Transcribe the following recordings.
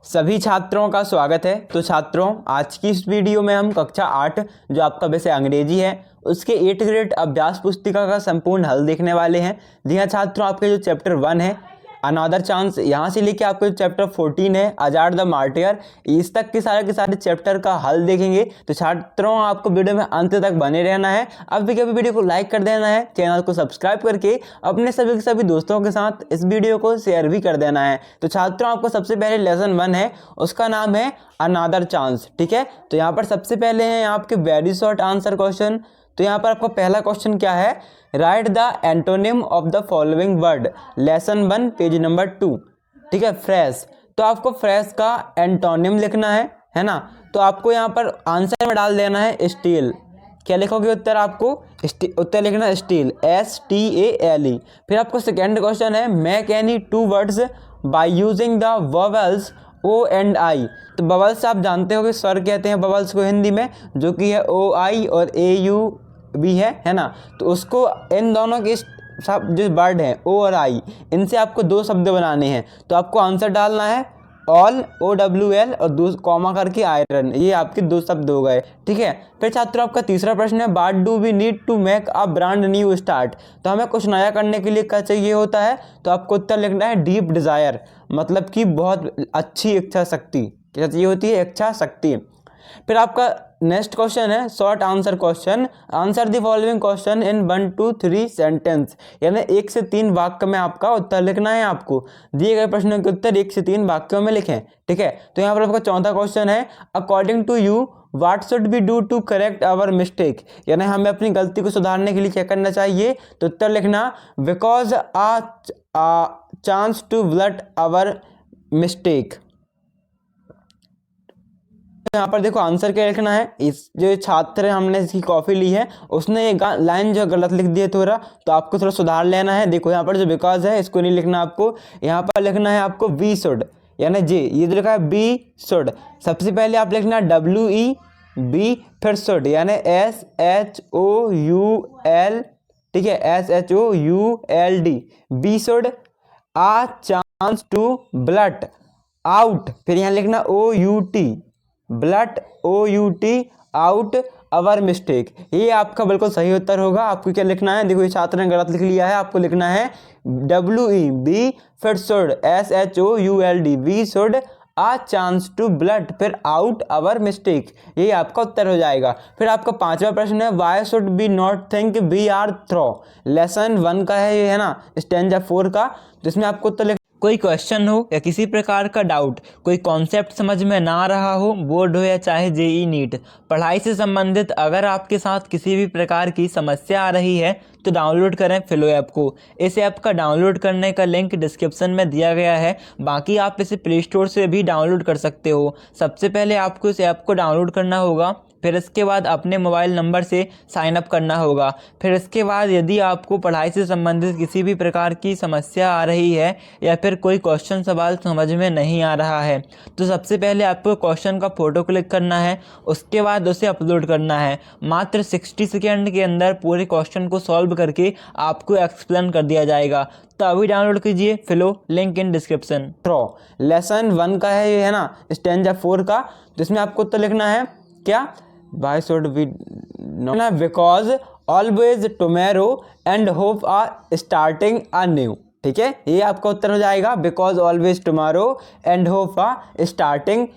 सभी छात्रों का स्वागत है। तो छात्रों, आज की इस वीडियो में हम कक्षा 8 जो आपका विषय अंग्रेजी है उसके 8th ग्रेड अभ्यास पुस्तिका का संपूर्ण हल देखने वाले हैं। जी हाँ छात्रों, आपके जो चैप्टर 1 है अनदर चांस, यहाँ से लेके आपके जो चैप्टर 14 है आजाद द मार्टियर, इस तक के सारे चैप्टर का हल देखेंगे। तो छात्रों, आपको वीडियो में अंत तक बने रहना है। अब भी वीडियो को लाइक कर देना है, चैनल को सब्सक्राइब करके अपने सभी के सभी दोस्तों के साथ इस वीडियो को शेयर भी कर देना है। तो छात्रों, आपको सबसे पहले लेसन 1 है, उसका नाम है अनदर चांस। ठीक है, तो यहाँ पर सबसे पहले है आपके वेरी शॉर्ट आंसर क्वेश्चन। तो यहाँ पर आपका पहला क्वेश्चन क्या है, right the antonym of the following word, lesson 1 page number 2। ठीक है, फ्रेश। तो आपको फ्रेश का एंटोनिम लिखना है ना। तो आपको यहाँ पर आंसर में डाल देना है स्टील। क्या लिखोगे उत्तर? आपको उत्तर लिखना है स्टील, STALE। फिर आपको सेकेंड क्वेश्चन है, make any 2 words by using the vowels O and I। तो बबल्स आप जानते हो कि स्वर कहते हैं बबल्स को हिंदी में, जो कि है OI और AU भी है ना। तो उसको इन दोनों के सब जो वर्ड हैं O और I, इनसे आपको 2 शब्द बनाने हैं। तो आपको आंसर डालना है ऑल, OWL और 2 कॉमा करके आयरन, ये आपके 2 शब्द हो गए। ठीक है, फिर छात्रों आपका तीसरा प्रश्न है, what do we need to make a brand new start. तो हमें कुछ नया करने के लिए क्या चाहिए होता है? तो आपको उत्तर लिखना है डीप डिजायर, मतलब कि बहुत अच्छी इच्छा शक्ति। क्या चाहिए होती है? इच्छा शक्ति। फिर आपका नेक्स्ट क्वेश्चन है short answer question, answer the following question in 1 to 3 sentence, यानी 1 से 3 वाक्य में आपका उत्तर लिखना है। आपको दिए गए प्रश्नों के उत्तर 1 से 3 वाक्यों में लिखें। ठीक है, तो यहाँ पर आपका चौथा क्वेश्चन है, according to you what should be do to correct our mistake, यानी हमें अपनी गलती को सुधारने के लिए क्या करना चाहिए? तो उत्तर लिखना because a chance to blot our mistake. यहाँ पर देखो आंसर क्या लिखना है, इस जो छात्र हमने इसकी कॉपी ली है उसने ये लाइन जो गलत लिख दी है थोड़ा, तो आपको थोड़ा सुधार लेना है। देखो यहाँ पर जो बिकॉज है इसको नहीं लिखना, आपको यहाँ पर लिखना है आपको वी शुड, यानी जे, ये जो लिखा है बी शुड, सबसे पहले आप लिखना WEB, फिर शुड यानी SHOUL। ठीक है, SHOULD, be should a chance to blot out, फिर यहाँ लिखना OUT, blot OUT out our mistake. ये आपका बिल्कुल सही उत्तर होगा। आपको क्या लिखना है? देखो ये छात्र ने गलत लिख लिया है, आपको लिखना है WEB फिर should SHOULD, we should a chance to blot फिर आउट अवर मिस्टेक, ये आपका उत्तर हो जाएगा। फिर आपका पांचवा प्रश्न है, why should be not think we are through, lesson 1 का है ये, है ना, स्टैंजा 4 का। तो इसमें आपको उत्तर कोई क्वेश्चन हो या किसी प्रकार का डाउट, कोई कॉन्सेप्ट समझ में ना आ रहा हो, बोर्ड हो या चाहे JEE नीट, पढ़ाई से संबंधित अगर आपके साथ किसी भी प्रकार की समस्या आ रही है तो डाउनलोड करें फिलो ऐप को। इस ऐप का डाउनलोड करने का लिंक डिस्क्रिप्शन में दिया गया है, बाकी आप इसे प्ले स्टोर से भी डाउनलोड कर सकते हो। सबसे पहले आपको इस ऐप को डाउनलोड करना होगा, फिर इसके बाद अपने मोबाइल नंबर से साइन अप करना होगा। फिर इसके बाद यदि आपको पढ़ाई से संबंधित किसी भी प्रकार की समस्या आ रही है या फिर कोई क्वेश्चन सवाल समझ में नहीं आ रहा है, तो सबसे पहले आपको क्वेश्चन का फ़ोटो क्लिक करना है, उसके बाद उसे अपलोड करना है। मात्र 60 सेकेंड के अंदर पूरे क्वेश्चन को सॉल्व करके आपको एक्सप्लेन कर दिया जाएगा। तो अभी डाउनलोड कीजिए Filo, link in description. Through lesson 1 का है ये, है ना, स्टैंजा 4 का। तो इसमें आपको उत्तर लिखना है क्या, Why should we not? Because always tomorrow and hope are starting anew। ठीक है, ये आपका उत्तर हो जाएगा, because always tomorrow and hope are starting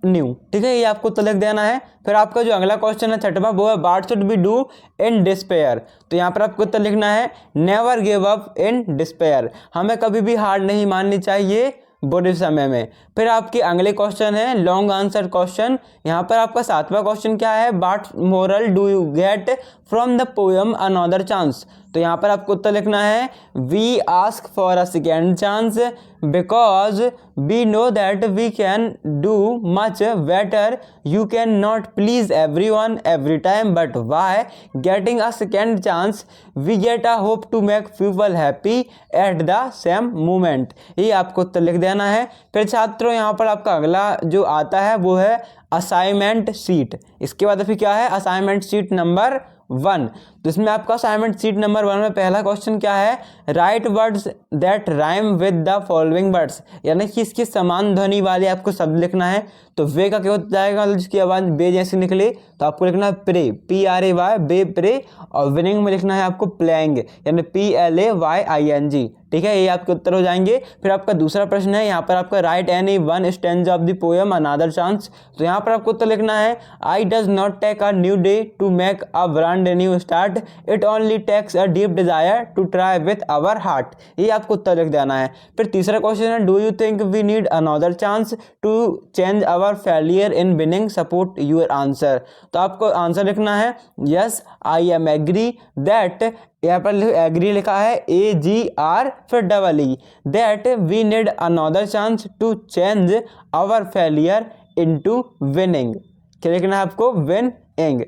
new. ठीक है, ये आपको उत्तर लिख देना है। फिर आपका जो अगला क्वेश्चन है छठवां, वो है what should be do in despair. तो यहाँ पर आपको उत्तर लिखना है never give up in despair, हमें कभी भी हार नहीं माननी चाहिए बुरे समय में। फिर आपके अगले क्वेश्चन है लॉन्ग आंसर क्वेश्चन। यहाँ पर आपका 7वां क्वेश्चन क्या है, what moral do you get from the poem another chance. तो यहाँ पर आपको उत्तर लिखना है we ask for a second chance because we know that we can do much better, you can not please everyone every time, but why getting a second chance we get a hope to make people happy at the same moment. ये आपको उत्तर लिख देना है। फिर छात्रों यहाँ पर आपका अगला जो आता है वो है असाइनमेंट शीट। इसके बाद फिर क्या है, असाइनमेंट शीट नंबर 1। तो इसमें आपका असाइनमेंट सीट नंबर 1 में पहला क्वेश्चन क्या है, right words that rhyme with the following words, यानी कि इसकी समान ध्वनि वाले आपको शब्द लिखना है। तो वे का क्या हो जाएगा, जिसकी आवाज़ बे जैसी निकले, तो आपको लिखना है प्रे, PRAY, बे प्रे। और विनिंग में लिखना है आपको प्लेइंग, यानी PLAYING। ठीक है, ये आपके उत्तर हो जाएंगे। फिर आपका दूसरा प्रश्न है, यहाँ पर आपका write any one stanza of the poem another chance. तो यहाँ पर आपको उत्तर लिखना है, I does not take a new day to make a brand new start, it only takes a deep desire to try with our heart. ये आपको उत्तर लिख देना है। फिर तीसरा क्वेश्चन है, do you think we need another chance to change our failure in winning, support your answer. तो आपको आंसर लिखना है, yes I am agree that, यहाँ पर एग्री लिखा है AGR फिर double E, that we need another chance to change our failure into winning. क्या लिखना है आपको, विनिंग।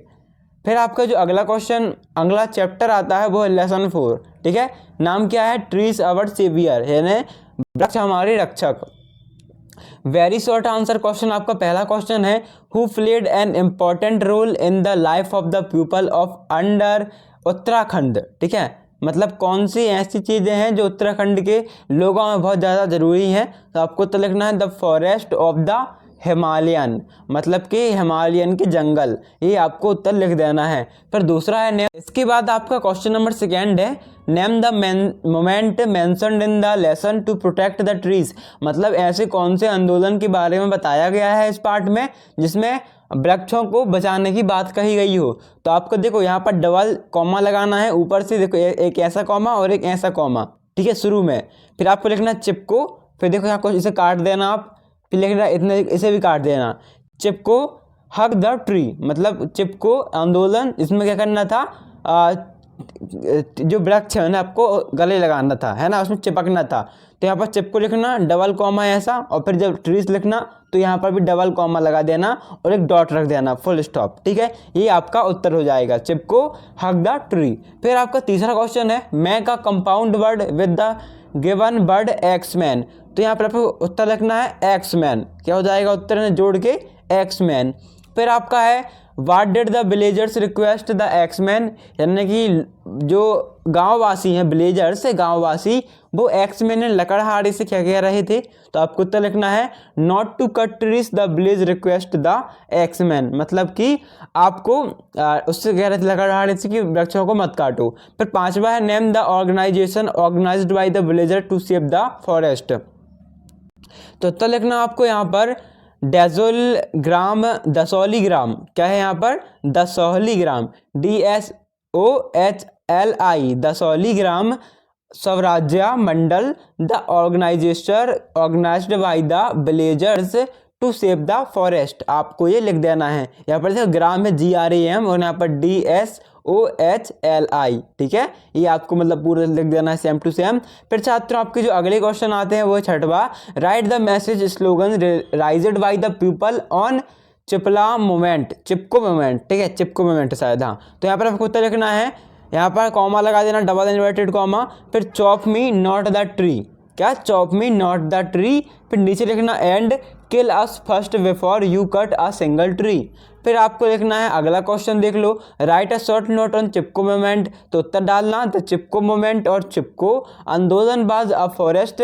फिर आपका जो अगला क्वेश्चन, अगला चैप्टर आता है वो है लेसन 4। ठीक है, नाम क्या है, ट्रीज आवर सेवियर, यानी वृक्ष हमारे रक्षक। वेरी शॉर्ट आंसर क्वेश्चन आपका पहला क्वेश्चन है, who played an important role in the life of the people of under Uttarakhand. ठीक है, मतलब कौन सी ऐसी चीज़ें हैं जो उत्तराखंड के लोगों में बहुत ज़्यादा ज़रूरी हैं। तो आपको तो लिखना है the forest of the Himalayan, मतलब कि हिमालयन के जंगल, ये आपको उत्तर लिख देना है। फिर दूसरा है नेम। इसके बाद आपका क्वेश्चन नंबर सेकेंड है, name the moment mentioned in the lesson to protect the trees, मतलब ऐसे कौन से आंदोलन के बारे में बताया गया है इस पार्ट में जिसमें वृक्षों को बचाने की बात कही गई हो। तो आपको देखो यहाँ पर डबल कॉमा लगाना है, ऊपर से देखो एक ऐसा कॉमा और एक ऐसा कॉमा, ठीक है, शुरू में। फिर आपको लिखना चिपको, फिर देखो यहाँ को इसे काट देना आप, फिर लिखना इतने, इसे भी काट देना, चिपको हग द ट्री, मतलब चिपको आंदोलन, इसमें क्या करना था, जो वृक्ष है ना आपको गले लगाना था, है ना, उसमें चिपकना था। तो यहाँ पर चिपको लिखना, डबल कॉमा ऐसा, और फिर जब ट्रीज लिखना तो यहाँ पर भी डबल कॉमा लगा देना और एक डॉट रख देना, फुल स्टॉप। ठीक है, ये आपका उत्तर हो जाएगा, चिपको हग द ट्री। फिर आपका तीसरा क्वेश्चन है, मैं का compound word with the given word axeman. तो यहाँ पर आपको उत्तर लिखना है एक्समैन। क्या हो जाएगा उत्तर में जोड़ के, एक्समैन। फिर आपका है, what did the villagers request the axeman, यानी कि जो गांववासी हैं, विलेजर्स गांववासी, वो एक्समैन लकड़हारे से क्या कह रहे थे। तो आपको उत्तर लिखना है, not to cut trees the village request the axeman, मतलब कि आपको उससे कह रहे थे लकड़हारे से कि वृक्षों को मत काटो। फिर पांचवा है, name the organisation organised by the villager to save the forest. तो उत्तर लिखना आपको यहाँ पर दसौलीग्राम, क्या है यहाँ पर, दसौलीग्राम, DSOHLI, दसौलीग्राम स्वराज्य मंडल, the organisation organised by the villagers to save the forest. आपको ये लिख देना है, यहाँ पर देखो ग्राम है GRAM और यहाँ पर DSOHLI। ठीक है, ये आपको मतलब पूरा लिख देना है सेम टू सेम। फिर छात्रों आपके जो अगले क्वेश्चन आते हैं वो छठवा, write the message slogan raised by the people on Chipko movement, Chipko movement. ठीक है, चिपको मूवमेंट शायद, हाँ। तो यहाँ पर आपको उत्तर लिखना है, यहाँ पर कॉमा लगा देना, डबल इन्वर्टेड कॉमा, फिर chop me not the tree, क्या, chop me not the tree. फिर नीचे लिखना and kill us first before you cut a single tree. फिर आपको लिखना है, अगला क्वेश्चन देख लो, write a short note on Chipko movement. तो उत्तर डालना, तो चिपको मूवमेंट और चिपको आंदोलन was a forest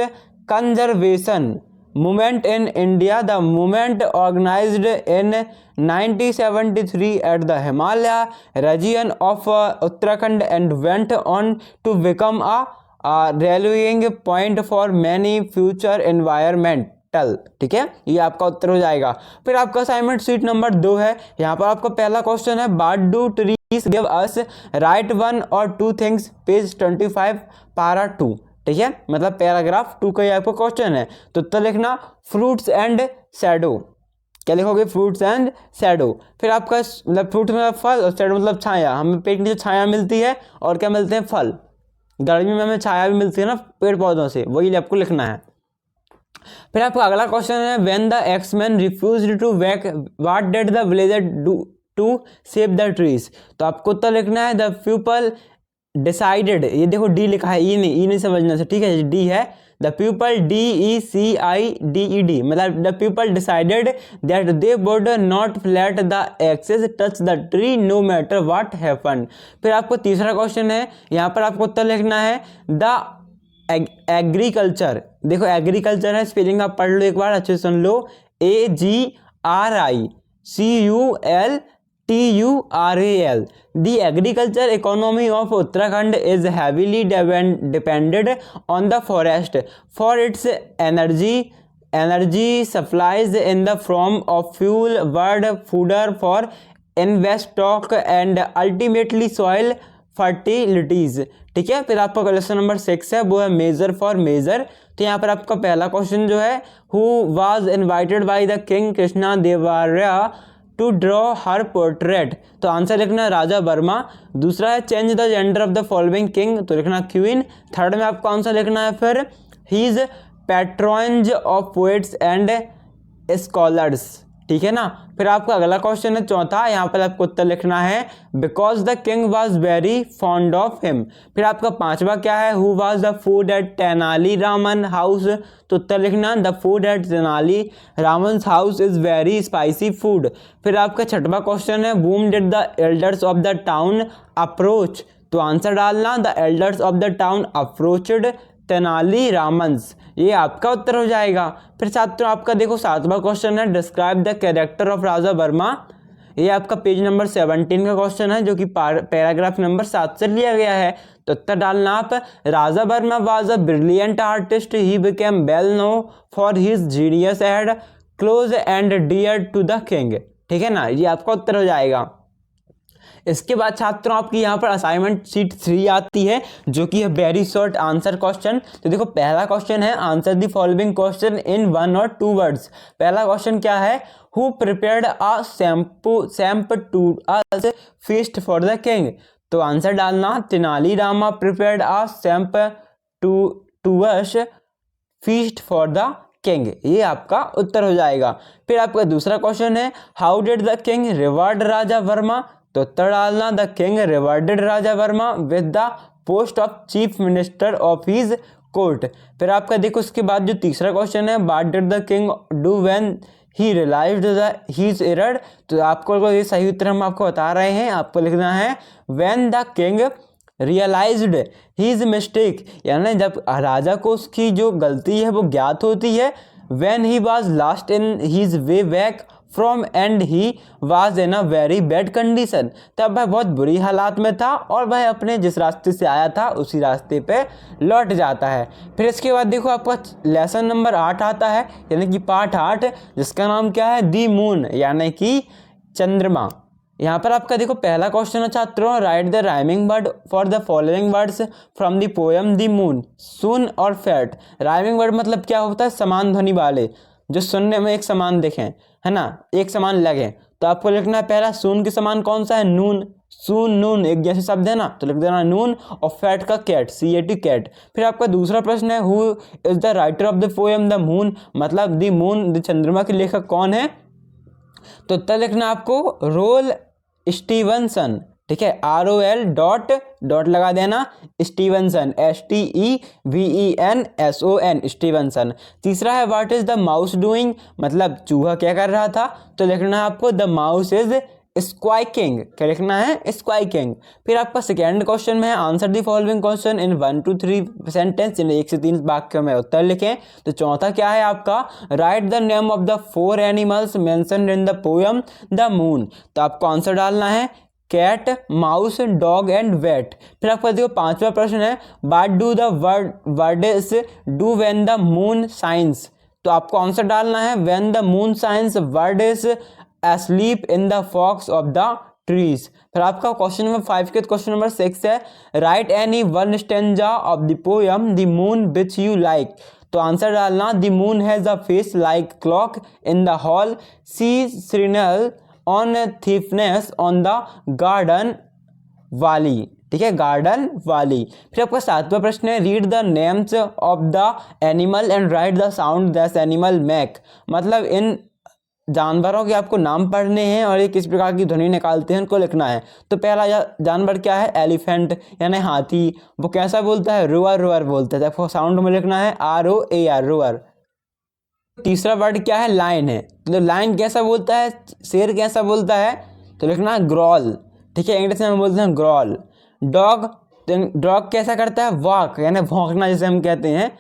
conservation movement in India, the movement organised in 1973 at the Himalaya region of Uttarakhand and went on to become a rallying point for many future environmental. ठीक है, ये आपका उत्तर हो जाएगा। फिर आपका असाइनमेंट सीट नंबर 2 है, यहाँ पर आपका पहला क्वेश्चन है, what do trees give us, right one और टू थिंग्स, पेज 25 पारा 2। ठीक है, मतलब पैराग्राफ 2 का ये आपको क्वेश्चन है। तो उत्तर लिखना, फ्रूट्स एंड शैडो। क्या लिखोगे, फ्रूट्स एंड शैडो। फिर आपका मतलब फ्रूट मतलब फल और शैडो मतलब छाया, हमें पेड़ के नीचे छाया मिलती है और क्या मिलते हैं, फल। गर्मी में हमें छाया भी मिलती है ना पेड़ पौधों से, वही आपको लिखना है। फिर आपका अगला क्वेश्चन है, when the axeman refused to back what did the villager do to save the trees. तो आपको उत्तर लिखना है, द पीपल डिसाइडेड, ये देखो डी लिखा है, ई नहीं समझना से, ठीक है, डी है, द पीपल DECIDED मतलब the people decided that they would not let the axes touch the tree no matter what happen. फिर आपको तीसरा क्वेश्चन है, यहाँ पर आपको उत्तर लिखना है द एग्रीकल्चर। देखो एग्रीकल्चर है, स्पेलिंग आप पढ़ लो एक बार अच्छे से सुन लो, AGRICULTURAL। The agriculture economy of Uttarakhand is heavily dependent on the forest for its energy supplies in the form of fuel, wood, fodder for livestock and ultimately soil फर्टिलिटीज। ठीक है, फिर आपका क्वेश्चन नंबर 6 है, वो है मेजर फॉर मेजर। तो यहाँ पर आपका पहला क्वेश्चन जो है, who was invited by the king Krishna देवराया टू ड्रॉ हर पोर्ट्रेट। तो आंसर लिखना राजा वर्मा। दूसरा है change the gender of the following king, तो लिखना क्वीन। थर्ड में आपको आंसर लिखना है फिर he is patrons of poets and scholars. ठीक है ना। फिर आपका अगला क्वेश्चन है चौथा, यहाँ पर आपको उत्तर लिखना है because the king was very fond of him. फिर आपका पांचवा क्या है, who was the food at Tenali Raman house. तो उत्तर लिखना the food at Tenali Raman house is very spicy food. फिर आपका छठवां क्वेश्चन है whom did the elders of the town approach. तो आंसर डालना the elders of the town approached Tenali Raman's, ये आपका उत्तर हो जाएगा। फिर छात्रों आपका देखो सातवां क्वेश्चन है डिस्क्राइब द कैरेक्टर ऑफ राजा वर्मा। ये आपका पेज नंबर 17 का क्वेश्चन है जो कि पैराग्राफ नंबर 7 से लिया गया है। तो उत्तर डालना आप Raja Varma was a brilliant artist, he became well known for his genius and close and dear to the king. ठीक है ना, ये आपका उत्तर हो जाएगा। इसके बाद छात्रों आपकी यहाँ पर असाइनमेंट शीट 3 आती है जो कि है वेरी शॉर्ट आंसर क्वेश्चन। तो देखो पहला क्वेश्चन है answer the following question in 1 और 2 वर्ड्स। पहला क्वेश्चन क्या है, who prepared a sumptuous feast for the king. तो आंसर डालना Tenali Rama prepared a sumptuous feast for the king, ये आपका उत्तर हो जाएगा। फिर आपका दूसरा क्वेश्चन है how did the king reward Raja Varma. तो उत्तर डालना the king rewarded Raja Varma with the post of chief minister of his court. फिर आपका देखो उसके बाद जो तीसरा क्वेश्चन है what did the king do when he realised the his error. तो आपको ये सही उत्तर हम आपको बता रहे हैं, आपको लिखना है when the king realised his mistake, यानी जब राजा को उसकी जो गलती है वो ज्ञात होती है। When he was last in his way back from and he was in a very bad condition, तब वह बहुत बुरी हालात में था और वह अपने जिस रास्ते से आया था उसी रास्ते पे लौट जाता है। फिर इसके बाद देखो आपका लेसन नंबर 8 आता है, यानी कि पार्ट 8, जिसका नाम क्या है दी मून, यानी कि चंद्रमा। यहाँ पर आपका देखो पहला क्वेश्चन है छात्रों write the rhyming word for the following words from the poem the moon soon और फैट। राइमिंग वर्ड मतलब क्या होता है, समान ध्वनि वाले, जो सुनने में एक समान दिखें, है ना, एक समान लगे। तो आपको लिखना है पहला सून के समान कौन सा है, नून। सून नून एक जैसे शब्द है ना, तो लिख देना नून। और फैट का कैट, CAT कैट। फिर आपका दूसरा प्रश्न है who is the writer of the poem the moon, मतलब द मून द चंद्रमा के लेखक कौन है। तो उत्तर लिखना आपको रोल स्टीवनसन। ठीक है, ROL डॉट लगा देना, स्टीवनसन STEVENSON स्टीवनसन। तीसरा है what is the mouse doing, मतलब चूहा क्या कर रहा था। तो लिखना है आपको द माउस इज स्क्वाइकिंग, क्या लिखना है, स्क्वाइकिंग। फिर आपका सेकेंड क्वेश्चन में है answer the following question in 1 to 3 sentence, 1 से 3 वाक्य में उत्तर लिखें। तो चौथा क्या है आपका write the name of the 4 animals mentioned in the poem the moon. तो आपको आंसर डालना है cat, mouse, dog and wet. फिर आपका देखो पांचवा प्रश्न है what do the words do when the moon shines. तो आपको आंसर डालना है when the moon shines word is asleep in the fox of the trees। फिर आपका क्वेश्चन नंबर 5 के क्वेश्चन नंबर 6 है write any one stanza of the poem the moon which you like. तो answer डालना the moon has a face like clock in the hall see signal on thickness on the garden वाली। ठीक है, garden वाली। फिर आपका 7वां प्रश्न है read the names of the animal and right the sound that animal make, मतलब इन जानवरों के आपको नाम पढ़ने हैं और ये किस प्रकार की ध्वनि निकालते हैं उनको लिखना है। तो पहला जानवर क्या है, एलिफेंट यानी हाथी, वो कैसा बोलता है, रोअर रोअर बोलता है। आपको साउंड में लिखना है ROAR रोअर। तीसरा वर्ड क्या है, लाइन है। तो लाइन कैसा बोलता है, शेर कैसा बोलता है, तो लिखना है ग्रॉल, ठीक है, इंग्लिश में बोलते हैं ग्रॉल। डॉग, डॉग कैसा करता है, वॉक यानी भौंकना जिसे हम कहते हैं,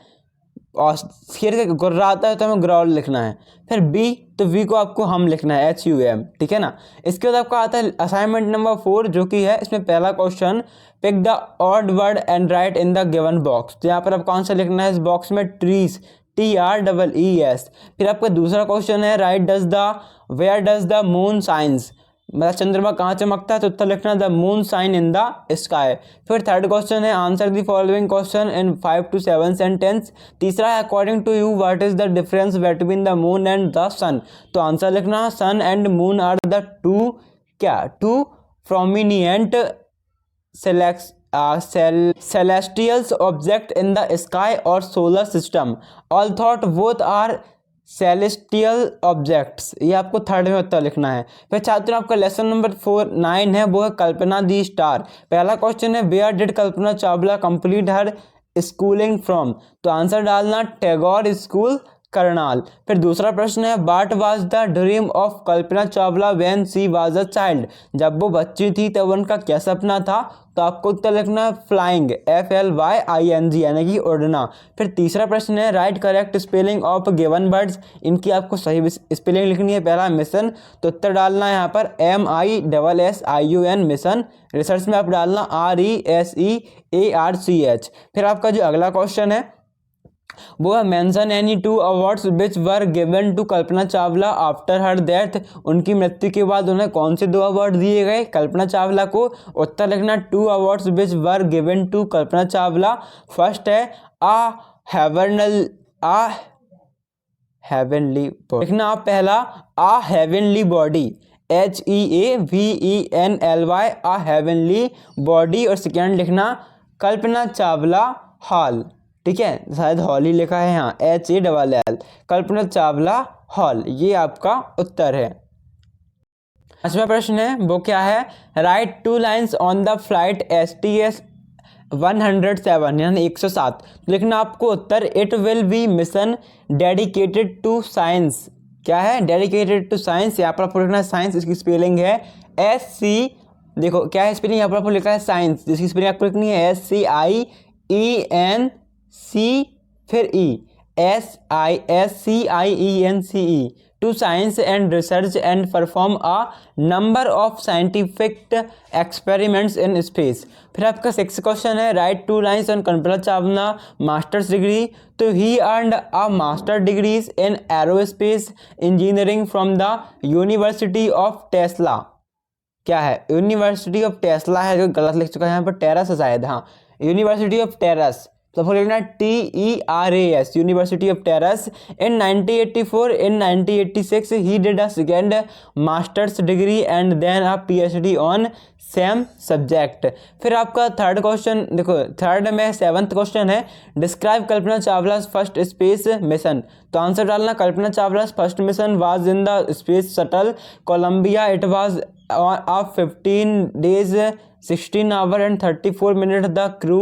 और शेर के गुर्राता है तो हमें ग्रॉल लिखना है। फिर बी, तो वी को आपको हम लिखना है HUM, ठीक है ना। इसके बाद आपका आता है असाइनमेंट नंबर 4 जो कि है, इसमें पहला क्वेश्चन, pick the odd word and write in the given box. तो यहाँ पर आपको आंसर लिखना है इस बॉक्स में ट्रीज, TREES। फिर आपका दूसरा क्वेश्चन है, write does the, where does the moon shines, मतलब चंद्रमा कहाँ चमकता है, तो उत्तर लिखना the moon shine in the sky. फिर थर्ड क्वेश्चन है, answer the following question in 5 to 7 sentence. तीसरा है, according to you what is the difference between the moon and the sun. तो आंसर लिखना, sun and moon are the two, क्या, two prominent celestial object in the sky or solar system, although both are celestial objects। ये आपको third में उत्तर लिखना है। फिर छात्रों आपका लेसन नंबर 9 है, वो है कल्पना दी स्टार। पहला क्वेश्चन है, where did Kalpana Chawla complete her schooling from. तो आंसर डालना टैगोर स्कूल, करनाल। फिर दूसरा प्रश्न है, what was the dream of Kalpana Chawla when she was a child. जब वो बच्ची थी तब उनका क्या सपना था। तो आपको उत्तर लिखना फ्लाइंग, FLYING यानी कि उड़ना। फिर तीसरा प्रश्न है, right correct spelling of given words. इनकी आपको सही स्पेलिंग लिखनी है। पहला मिशन, तो उत्तर डालना है यहाँ पर MISSION मिशन। रिसर्च में आप डालना RESEARCH। फिर आपका जो अगला क्वेश्चन है वो है, mention any 2 awards which were given to Kalpana Chawla after her death. उनकी मृत्यु के बाद उन्हें कौन से 2 अवार्ड दिए गए कल्पना चावला को। उत्तर लिखना 2 awards which were given to Kalpana Chawla. First है आ हेवनली बॉडी, लिखना आप पहला a heavenly body, HEAVENLY, a heavenly body. और सेकेंड लिखना कल्पना चावला हॉल, ठीक है, शायद हॉल ही लिखा है यहाँ, HALL, कल्पना चावला हॉल। ये आपका उत्तर है। पांचवा प्रश्न है, वो क्या है, write 2 lines on the flight STS 107 यानी 107। लिखना आपको उत्तर, it will be mission dedicated to science. क्या है, डेडिकेटेड टू साइंस। यहाँ पर आपको लिखना है साइंस, इसकी स्पेलिंग है SC, देखो क्या है स्पेलिंग, यहाँ पर आपको लिखा है साइंस, जिसकी स्पेलिंग आपको लिखनी है SCIENCE, फिर SISCIENCE, to science and research and perform a number of scientific experiments in space. फिर आपका 6 क्वेश्चन है, write 2 lines on Kalpana Chawla master's degree. तो he earned a master degrees in aerospace engineering from the university of टेस्ला। क्या है, university of Tesla है, जो गलत लिख चुका है यहाँ पर, टेरस है शायद, हाँ, यूनिवर्सिटी ऑफ टेरस। तो लिखना TERAS, university of Texas. In 1984, in 1986 he did a second masters degree and then a PhD on same subject. फिर आपका थर्ड क्वेश्चन देखो, थर्ड में 7th क्वेश्चन है, describe Kalpana Chawla first space mission. तो answer डालना, Kalpana Chawla first mission was in the space shuttle Columbia, it was a 15 days 16 hours and 34 minutes the crew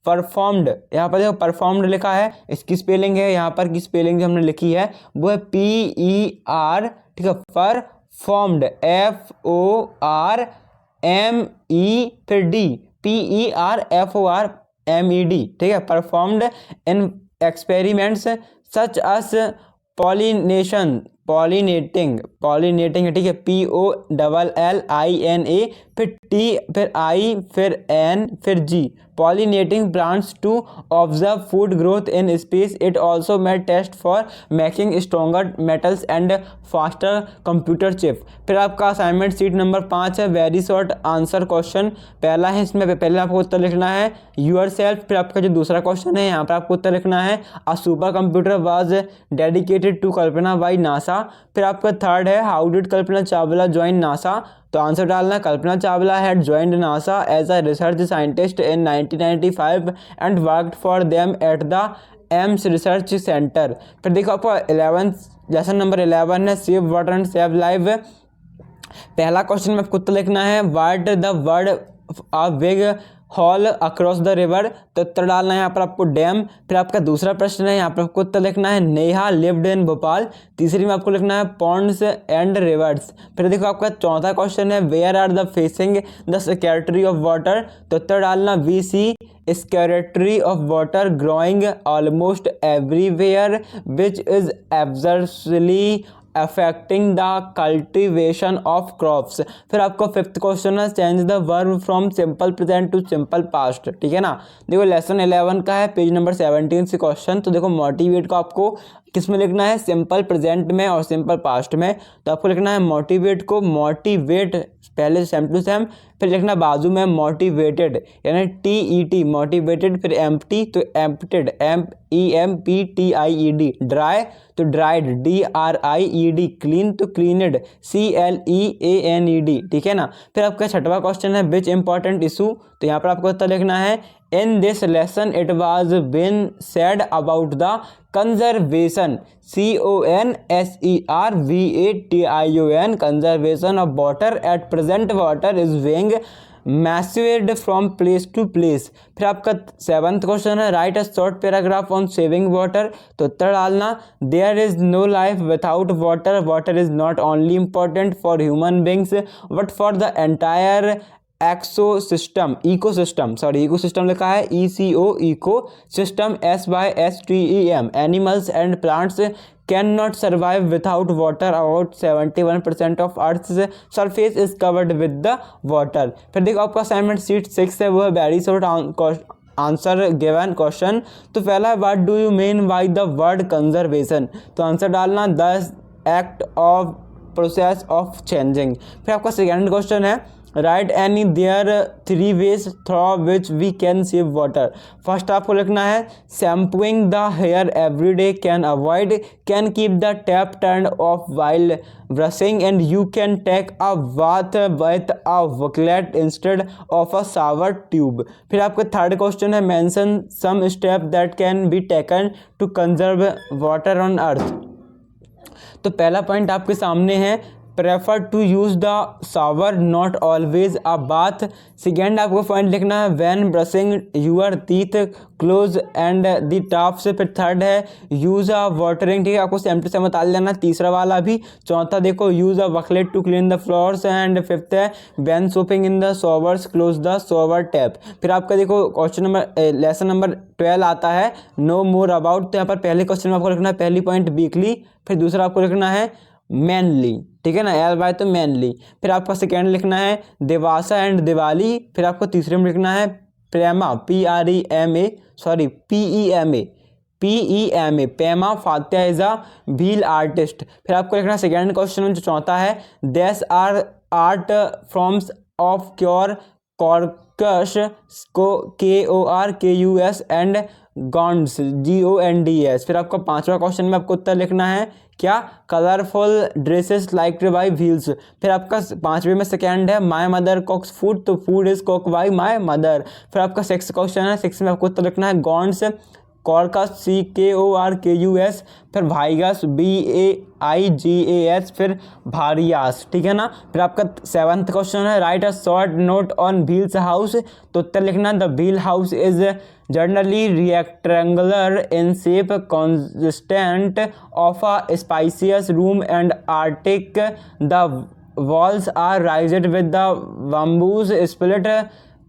performed. यहाँ पर देखो परफॉर्म्ड लिखा है, इसकी स्पेलिंग है यहाँ पर की स्पेलिंग जो हमने लिखी है वो है PER, ठीक है, परफॉर्म्ड FORME, फिर D PERFORMED, ठीक है, performed in experiments such us pollinating, ठीक है, POLLINA, फिर T, फिर I, फिर N, फिर G, pollinating plants to observe food growth in space. It also made test for making stronger metals and faster computer chip. फिर आपका assignment seat number 5 है, very short answer question. पहला है, इसमें पहले आपको उत्तर लिखना है यूर सेल्फ। फिर आपका जो दूसरा क्वेश्चन है यहाँ पर आपको उत्तर लिखना है a super computer was dedicated to Kalpana by NASA. फिर आपका थर्ड है, how did Kalpana Chawla join NASA. तो आंसर डालना, Kalpana Chawla had joined NASA as a research scientist in 1995 and worked for them at the Ames research centre. फिर देखो आपको 11th lesson number 11 है save water and save life. पहला question में आपको उत्तर लिखना है what the word a big hall across the river, तो उत्तर डालना है यहाँ पर आपको डैम। फिर आपका दूसरा प्रश्न है, यहाँ पर आपको उत्तर लिखना है नेहा लिव्ड इन भोपाल। तीसरी में आपको लिखना है पॉन्ड्स एंड रिवर्स। फिर देखो आपका चौथा क्वेश्चन है where are the facing the security of water, तो उत्तर डालना we see security of water growing almost everywhere which is adversely affecting the cultivation of crops. फिर आपको फिफ्थ क्वेश्चन है change the verb from simple present to simple past, ठीक है ना। देखो लेसन 11 का है पेज नंबर 17 से क्वेश्चन। तो देखो मोटिवेट को आपको किस में लिखना है, सिंपल प्रेजेंट में और सिंपल पास्ट में। तो आपको लिखना है मोटिवेट को मोटिवेट पहले सेम टू सेम, फिर लिखना बाजू में मोटिवेटेड यानी TET मोटिवेटेड, फिर एम्प्टी तो एम्प्टेड EMPTIED, ड्राई तो ड्राइड DRIED, क्लीन तो क्लीनेड CLEANED, ठीक है ना। फिर आपका छठवां क्वेश्चन है विच इंपॉर्टेंट इशू, तो यहाँ पर आपको उत्तर लिखना है in this lesson it was been said about the conservation CONSERVATION conservation of water at present water is being misused from place to place. फिर आपका 7th क्वेश्चन है write a short paragraph on saving water, तो उत्तर डालना there is no life without water, water is not only important for human beings but for the entire exosystem ecosystem, sorry ecosystem लिखा है ECO ecosystem SYSTEM, animals and plants can not survive without water, about 71% of earth surface is covered with the water. फिर देखो आपका assignment sheet 6 है, वो है very short answer given question. तो पहला है what do you mean by the word conservation, तो आंसर डालना the act of process of changing. फिर आपका सेकेंड क्वेश्चन है write any there 3 ways through which we can save water. First आपको लिखना है shampooing the hair every day can avoid, can keep the tap turn off while brushing and you can take a bath with a bucket instead of a shower tube. फिर आपका third question है mention some step that can be taken to conserve water on earth. तो पहला point आपके सामने है prefer to use the shower not always a bath. Second आपको point लिखना है when brushing your teeth close and the taps. फिर third है यूज़ अ वाटरिंग, ठीक है आपको सेम टू सेम बता लेना तीसरा वाला भी। चौथा देखो use a bucket to clean the floors and fifth है when soaping in the showers close the shower tap. फिर आपका देखो क्वेश्चन नंबर लेसन नंबर 12 आता है नो मोर अबाउट। तो यहाँ पर पहले क्वेश्चन में आपको लिखना है पहली पॉइंट वीकली, फिर दूसरा आपको लिखना है मैनली, ठीक है ना LY तो मैनली। फिर आपका सेकेंड लिखना है देवासा एंड दिवाली। फिर आपको तीसरे में लिखना है Prema PEMA Pema Fatya is a Bhil artist. फिर आपको लिखना है सेकेंड क्वेश्चन जो चौथा है these are art forms of क्योर कॉर्कस को KORKUS एंड गॉन्ड्स GONDS। फिर आपका पांचवा क्वेश्चन में आपको उत्तर लिखना है क्या colourful dresses like by wheels. फिर आपका पांचवे में सेकेंड है माय मदर कुक्स फूड, तो food is cook by my mother. फिर आपका सिक्स क्वेश्चन है, सिक्स में आपको उत्तर लिखना है गॉन्ड्स कॉर्कस CKORKUS, फिर भाईगस BAIGAS, फिर भारियास, ठीक है ना। फिर आपका सेवंथ क्वेश्चन है write a short note on wheels house, तो उत्तर लिखना the wheel house is generally rectangular in shape consistent of a spacious room and attic. The walls are raised with the bamboos split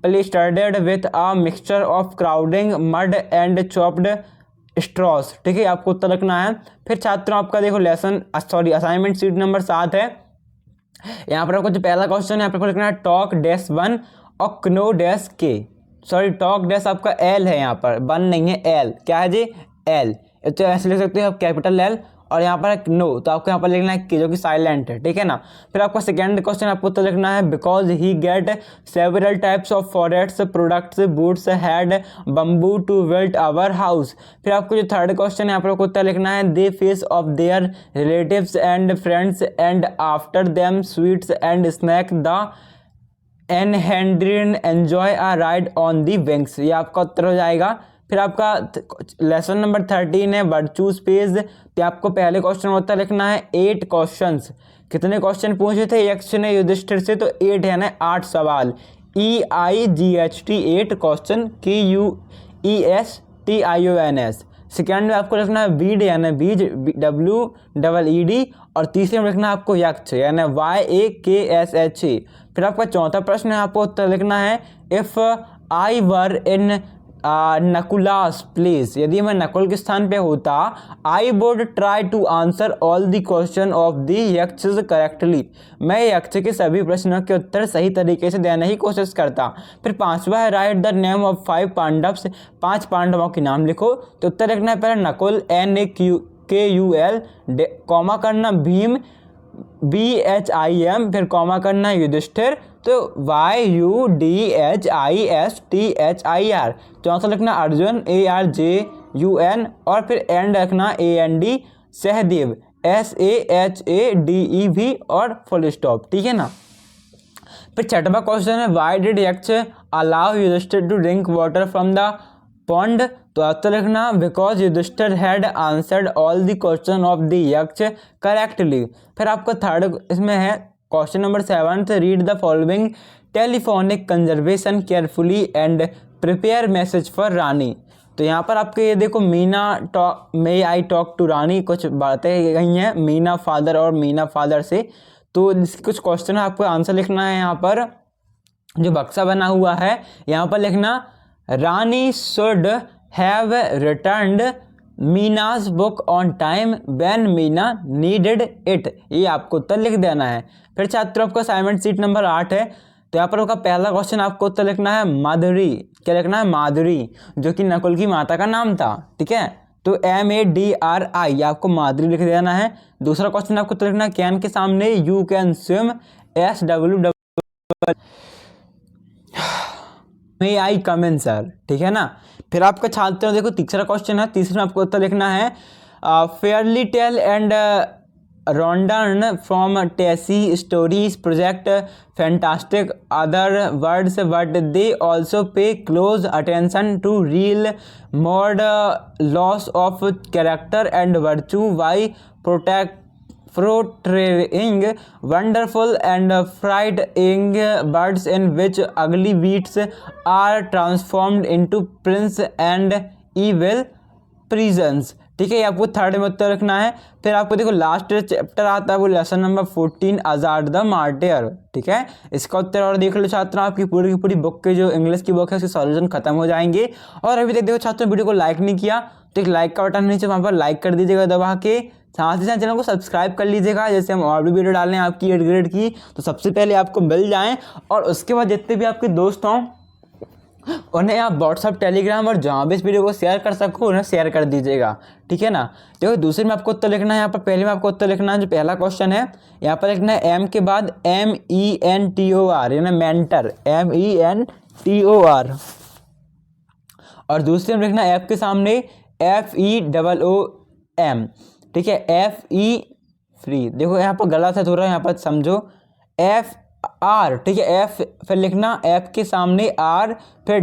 plastered with a mixture of crowding mud and chopped straws, ठीक है आपको उत्तर लिखना है। फिर छात्रों आपका देखो असाइनमेंट शीट नंबर 7 है। यहाँ पर आपको जो पहला क्वेश्चन है यहाँ पर लिखना है टॉक -1 और क्नो -K, सॉरी टॉक डैश आपका L है, यहाँ पर 1 नहीं है L, क्या है जी L, तो ऐसे लिख सकते हैं आप कैपिटल L, और यहाँ पर नो तो आपको यहाँ पर लिखना है K जो कि साइलेंट है, ठीक है ना। फिर आपका सेकेंड क्वेश्चन आपको तो लिखना है because he get several types of forest products woods had bamboo to build our house. फिर आपको जो थर्ड क्वेश्चन है यहाँ पर आपको उत्तर लिखना है they face of their relatives and friends and after them sweets and snack the एन हैंड्रिन enjoy a ride on the wings, ये आपका उत्तर हो जाएगा। फिर आपका लेसन नंबर 13 है वर्चूज पेज। तो आपको पहले क्वेश्चन का उत्तर लिखना है 8 क्वेश्चंस। कितने क्वेश्चन पूछे थे यक्ष ने युधिष्ठिर से, तो 8 है ना, 8 सवाल। EIGHT 8 question, QUESTIONS। सेकेंड में आपको लिखना है बीड यानी बीज, WEED। और तीसरे में लिखना है आपको यक्ष यानी YAKSH। फिर आपका चौथा प्रश्न है, आपको उत्तर लिखना है if I were in नकुलास place, यदि मैं नकुल के स्थान पे होता, I would try to answer all the question of the Yaksha correctly, मैं यक्ष के सभी प्रश्नों के उत्तर सही तरीके से देने की कोशिश करता। फिर पांचवा है right the name of 5 Pandavas, 5 पांडवों के नाम लिखो। तो उत्तर लिखना है पहले नकुल NAKUL, कॉमा करना भीम BHIM, फिर कॉमा करना युधिष्ठिर, तो YUDHISTHIR। चौथा लिखना अर्जुन ARJUN, और फिर एंड रखना AND सहदेव SAHADEV और फुल स्टॉप, ठीक है ना। फिर छठवा क्वेश्चन है why did Yaksha allow Yudhishthira to drink water from the pond. तो उत्तर लिखना because Yudhishthira had answered all the question of the Yaksha correctly. फिर आपका थर्ड इसमें है question number 7, read the following telephonic conservation carefully and prepare message for Rani. तो यहाँ पर आपके ये देखो मे आई टॉक टू रानी, कुछ बातें गई हैं मीना फादर और मीना फादर से। तो इसके कुछ क्वेश्चन है, आपको आंसर लिखना है। यहाँ पर जो बक्सा बना हुआ है यहाँ पर लिखना Rani should have returned Meena's book on time when Meena needed it, ये आपको उत्तर लिख देना है। फिर छात्रों आपका असाइनमेंट सीट नंबर 8 है। तो यहाँ पर आपका पहला क्वेश्चन आपको उत्तर लिखना है माधुरी, क्या लिखना है माधुरी, जो कि नकुल की माता का नाम था, ठीक है। तो MADRI आपको माधुरी लिख देना है। दूसरा क्वेश्चन आपको उत्तर लिखना है कैन के सामने you can swim SWW may I come in sir, ठीक है ना। फिर आपका छात्र देखो तीसरा क्वेश्चन है, तीसरे में आपको उत्तर लिखना है fairly tale and rondon from Tessy stories project fantastic other words but they also pay close attention to real mode loss of character and virtue why portraying wonderful and frightening birds in which ugly beasts are transformed into prince and evil prisons, ठीक है। ये आपको third में उत्तर रखना है। फिर आपको देखो लास्ट चैप्टर आता है वो lesson number 14 Azad the martyr, ठीक है। इसका उत्तर और देख लो छात्रों, आपकी पूरी की पूरी बुक के जो इंग्लिश की बुक है उसके सॉल्यूशन खत्म हो जाएंगे। और अभी तक देखो छात्रों वीडियो को लाइक नहीं किया तो एक लाइक का बटन नीचे वहाँ पर लाइक कर दीजिएगा दबा के, साथ ही साथ चैनल को सब्सक्राइब कर लीजिएगा, जैसे हम और भी वीडियो डाल रहे हैं आपकी 8 ग्रेड की तो सबसे पहले आपको मिल जाएं। और उसके बाद जितने भी आपके दोस्त हों उन्हें आप व्हाट्सअप टेलीग्राम और जहाँ भी इस वीडियो को शेयर कर सको उन्हें शेयर कर दीजिएगा, ठीक है ना। देखो दूसरे में आपको उत्तर लिखना है, यहाँ पर पहले में आपको उत्तर लिखना है जो पहला क्वेश्चन है यहाँ पर लिखना है M के बाद MENTOR यानी मेंटर MENTOR, और दूसरे में लिखना है F के सामने FEOOM, ठीक है FE फ्री। देखो यहाँ पर गलत है थोड़ा, यहाँ पर समझो FR, ठीक है F फिर लिखना F के सामने R फिर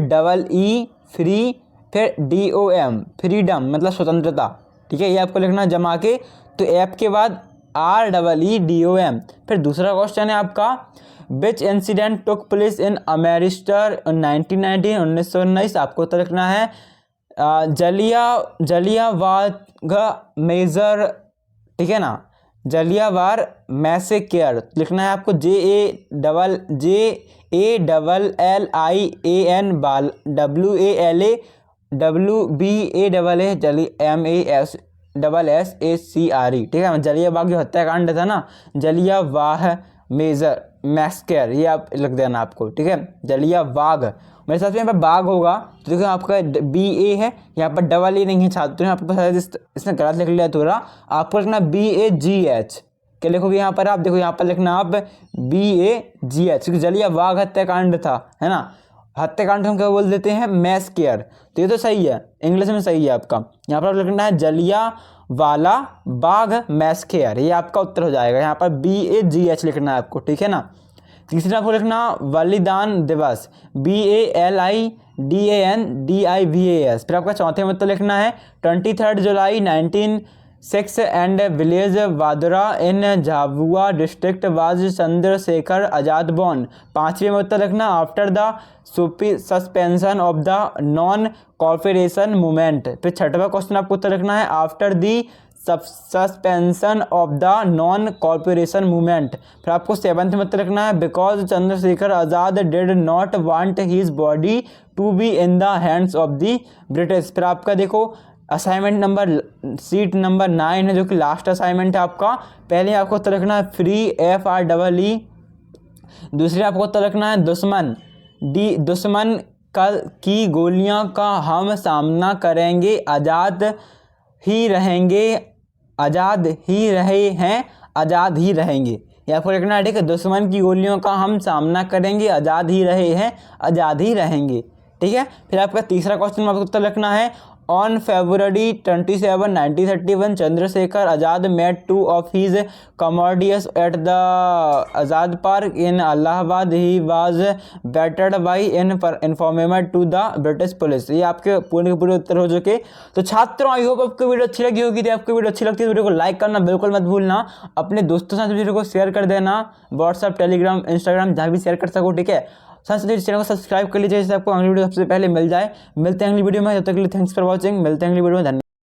EE फ्री फिर DOM फ्रीडम मतलब स्वतंत्रता, ठीक है। ये आपको लिखना जमा के, तो F के बाद REEDOM। फिर दूसरा क्वेश्चन है आपका विच इंसिडेंट टुक प्लेस इन अमेरिस्टर 1919, आपको उत्तर लिखना है जलियांवाला मेजर, ठीक है ना, जलियांवाला मैसेकर लिखना है आपको JALLIAN WALAWBASSACRE, ठीक है। जलियांवाला जो हत्याकांड था ना, जलियांवाला मेजर मैसेकर, ये आप लिख देना आपको, ठीक है। जलियांवाला मेरे साथ में यहाँ पर बाघ होगा तो देखो आपका BA है, यहाँ पर AA नहीं है छात्रों, आपको शायद इसने गलत लिख लिया थोड़ा, आपको लिखना BAGH, क्या लिखोगे यहाँ पर आप देखो यहाँ पर लिखना आप BAGH, क्योंकि जलियांवाला हत्याकांड था, है ना। हत्याकांड हम क्या बोल देते हैं मैसेकर, तो ये तो सही है, इंग्लिश में सही है आपका। यहाँ पर लिखना है जलियांवाला बाघ मैसेकर, ये आपका उत्तर हो जाएगा। यहाँ पर BAGH लिखना है आपको, ठीक है ना। तीसरा आपको लिखना बलिदान दिवस, BALIDANDIVAS। फिर आपका चौथे में उत्तर लिखना है 23 July 1906 and village Vadra in Jhabua district was Chandrashekhar Azad born. पांचवें में उत्तर लिखना after the suspension of the non corporation movement. फिर छठवां क्वेश्चन आपको उत्तर लिखना है after the suspension of the non corporation movement. फिर आपको सेवंथ में उत्तर लिखना है because Chandrashekhar Azad did not want his body to be in the hands of the British. फिर आपका देखो असाइनमेंट नंबर सीट नंबर 9 है जो कि लास्ट असाइनमेंट है आपका। पहले आपको उत्तर लिखना है फ्री FREE। दूसरे आपको उत्तर लिखना है दुश्मन दुश्मन की गोलियां का हम सामना करेंगे, आज़ाद ही रहेंगे, आज़ाद ही रहे हैं, आज़ाद ही रहेंगे। या आपको लिखना है ठीक है, दुश्मन की गोलियों का हम सामना करेंगे, आज़ाद ही रहे हैं, आज़ाद ही रहेंगे। ठीक है। फिर आपका तीसरा क्वेश्चन आपको उत्तर लिखना है on February 27, 1931 Chandrashekhar Azad met two of his commodious at the Azad park in Allahabad. He was betrayed by informant to the British police. ये आपके पूरे के पूरे उत्तर हो चुके। तो छात्रों आई होप आपको वीडियो अच्छी लगी होगी। तो आपको वीडियो अच्छी लगती है वीडियो को लाइक करना बिल्कुल मत भूलना, अपने दोस्तों के साथ वीडियो को शेयर कर देना, व्हाट्सअप टेलीग्राम इंस्टाग्राम जहाँ भी शेयर कर सको। ठीक है। साथ साथ चैनल को सब्सक्राइब कर लीजिए जिससे आपको अगली वीडियो सबसे पहले मिल जाए। मिलते हैं अगली वीडियो में, जब तक के लिए थैंक्स फॉर वॉचिंग। मिलते हैं अगली वीडियो में, धन्यवाद।